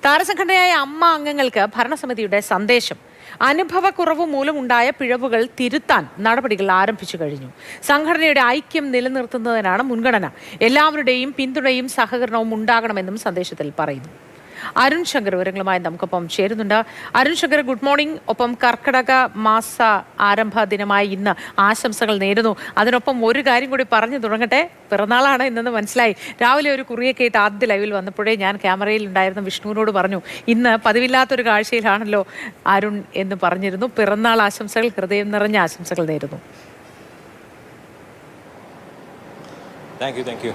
താരസംഘടനയായ അമ്മ അംഗങ്ങൾക്ക് ഭരണസമിതിയുടെ സന്ദേശം. അനുഭവക്കുറവ് മൂലമുണ്ടായ പിഴവുകൾ തിരുത്താൻ നടപടികൾ ആരംഭിച്ചു കഴിഞ്ഞു. സംഘടനയുടെ ഐക്യം നിലനിർത്തുന്നതിനാണ് മുൻഗണന. എല്ലാവരുടെയും പിന്തുണയും സഹകരണവും ഉണ്ടാകണമെന്നും സന്ദേശത്തിൽ പറയുന്നു. അരുൺ ശങ്കർ വിവരങ്ങളുമായി നമുക്കൊപ്പം ചേരുന്നുണ്ട്. Arun Shankar, good morning. ഒപ്പം കർക്കിടക മാസ ആരംഭ ദിനമായി ഇന്ന് ആശംസകൾ നേരുന്നു. അതിനൊപ്പം ഒരു കാര്യം കൂടി പറഞ്ഞു തുടങ്ങട്ടെ. പിറന്നാളാണ് ഇന്നെന്ന് മനസ്സിലായി. രാവിലെ ഒരു കുറിയൊക്കെ ആയിട്ട് ആദ്യ ലൈവിൽ വന്നപ്പോഴേ ഞാൻ ക്യാമറയിൽ ഉണ്ടായിരുന്ന വിഷ്ണുവിനോട് പറഞ്ഞു, ഇന്ന് പതിവില്ലാത്തൊരു കാഴ്ചയിലാണല്ലോ അരുൺ എന്ന് പറഞ്ഞിരുന്നു. പിറന്നാൾ ആശംസകൾ, ഹൃദയം നിറഞ്ഞ ആശംസകൾ നേരുന്നു. Thank you.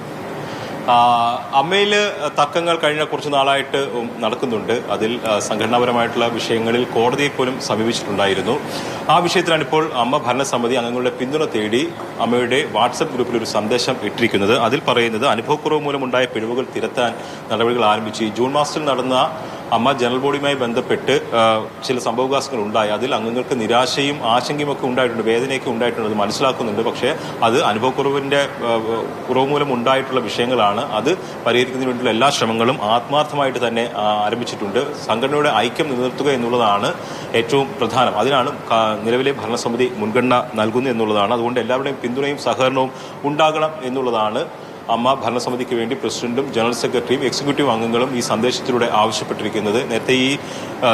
അമ്മയിൽ തർക്കങ്ങൾ കഴിഞ്ഞ കുറച്ച് നാളായിട്ട് നടക്കുന്നുണ്ട്. അതിൽ സംഘടനാപരമായിട്ടുള്ള വിഷയങ്ങളിൽ കോടതിയെ പോലും സമീപിച്ചിട്ടുണ്ടായിരുന്നു. ആ വിഷയത്തിലാണ് ഇപ്പോൾ അമ്മ ഭരണസമിതി അംഗങ്ങളുടെ പിന്തുണ തേടി അമ്മയുടെ വാട്സപ്പ് ഗ്രൂപ്പിൽ ഒരു സന്ദേശം ഇട്ടിരിക്കുന്നത്. അതിൽ പറയുന്നത്, അനുഭവക്കുറവ് മൂലമുണ്ടായ പിഴവുകൾ തിരുത്താൻ നടപടികൾ ആരംഭിച്ചു. ഈ ജൂൺ മാസത്തിൽ നടന്ന അമ്മ ജനറൽ ബോഡിയുമായി ബന്ധപ്പെട്ട് ചില സംഭവവികാസങ്ങൾ ഉണ്ടായി. അതിൽ അംഗങ്ങൾക്ക് നിരാശയും ആശങ്കയും ഒക്കെ ഉണ്ടായിട്ടുണ്ട്, വേദനയൊക്കെ ഉണ്ടായിട്ടുണ്ട്. അത് മനസ്സിലാക്കുന്നുണ്ട്. പക്ഷേ അത് അനുഭവക്കുറവിന്റെ കുറവ് മൂലം ഉണ്ടായിട്ടുള്ള വിഷയങ്ങളാണ്. അത് പരിഹരിക്കുന്നതിന് വേണ്ടിയുള്ള എല്ലാ ശ്രമങ്ങളും ആത്മാർത്ഥമായിട്ട് തന്നെ ആരംഭിച്ചിട്ടുണ്ട്. സംഘടനയുടെ ഐക്യം നിലനിർത്തുക എന്നുള്ളതാണ് ഏറ്റവും പ്രധാനം. അതിനാണ് നിലവിലെ ഭരണസമിതി മുൻഗണന നൽകുന്നത് എന്നുള്ളതാണ്. അതുകൊണ്ട് എല്ലാവരുടെയും പിന്തുണയും സഹകരണവും ഉണ്ടാകണം എന്നുള്ളതാണ് അമ്മ ഭരണസമിതിക്ക് വേണ്ടി പ്രസിഡന്റും ജനറൽ സെക്രട്ടറിയും എക്സിക്യൂട്ടീവ് അംഗങ്ങളും ഈ സന്ദേശത്തിലൂടെ ആവശ്യപ്പെട്ടിരിക്കുന്നത്. നേരത്തെ ഈ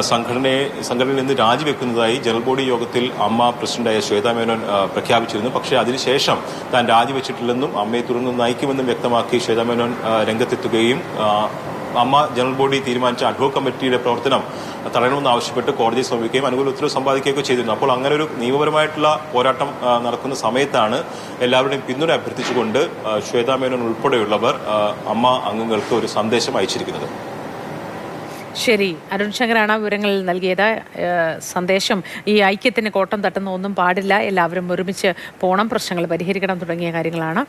സംഘടനയിൽ നിന്ന് രാജിവെക്കുന്നതായി ജനറൽ ബോഡി യോഗത്തിൽ അമ്മ പ്രസിഡന്റായ ശ്വേതാ മേനോൻ പ്രഖ്യാപിച്ചിരുന്നു. പക്ഷേ അതിനുശേഷം താൻ രാജിവെച്ചിട്ടില്ലെന്നും അമ്മയെ തുടർന്ന് നയിക്കുമെന്നും വ്യക്തമാക്കി ശ്വേതാ മേനോൻ രംഗത്തെത്തുകയും അമ്മ ജനറൽ ബോഡി തീരുമാനിച്ച അഡ്വോക് കമ്മിറ്റിയുടെ പ്രവർത്തനം തടയണമെന്ന് ആവശ്യപ്പെട്ട് കോടതിയെ സമീപിക്കുകയും അനുകൂല ഉത്തരവ് സമ്പാദിക്കുകയൊക്കെ ചെയ്തിരുന്നു. അപ്പോൾ അങ്ങനെ ഒരു നിയമപരമായിട്ടുള്ള പോരാട്ടം നടക്കുന്ന സമയത്താണ് എല്ലാവരുടെയും പിന്തുണ അഭ്യർത്ഥിച്ചുകൊണ്ട് ശ്വേതാ മേനോൻ ഉൾപ്പെടെയുള്ളവർ അമ്മ അംഗങ്ങൾക്ക് ഒരു സന്ദേശം അയച്ചിരിക്കുന്നത്. ശരി, അരുൺ ശങ്കറാണ് വിവരങ്ങൾ നൽകിയത്. സന്ദേശം ഈ ഐക്യത്തിന് കോട്ടം തട്ടുന്ന ഒന്നും പാടില്ല, എല്ലാവരും ഒരുമിച്ച് പോണം, പ്രശ്നങ്ങൾ പരിഹരിക്കണം തുടങ്ങിയ കാര്യങ്ങളാണ്.